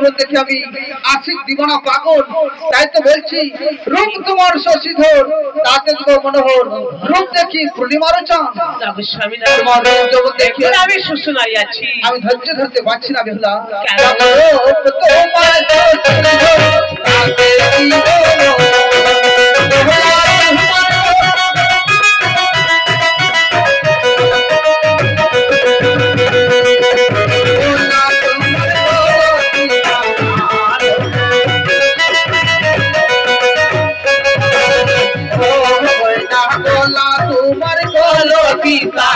যখন দেখি আমি আশিক দিবানা পাগল, তাই তো বলছি রূপ তোমার শশীধর তাতে তোমার মনোহর, রূপ দেখি পূর্ণিমার চাঁদ। স্বামী তোমার রূপ যখন দেখি আমি সুস্থ নারী আছি, আমি ধৈর্য ধরতে পারছি না বেহুলা। পিতা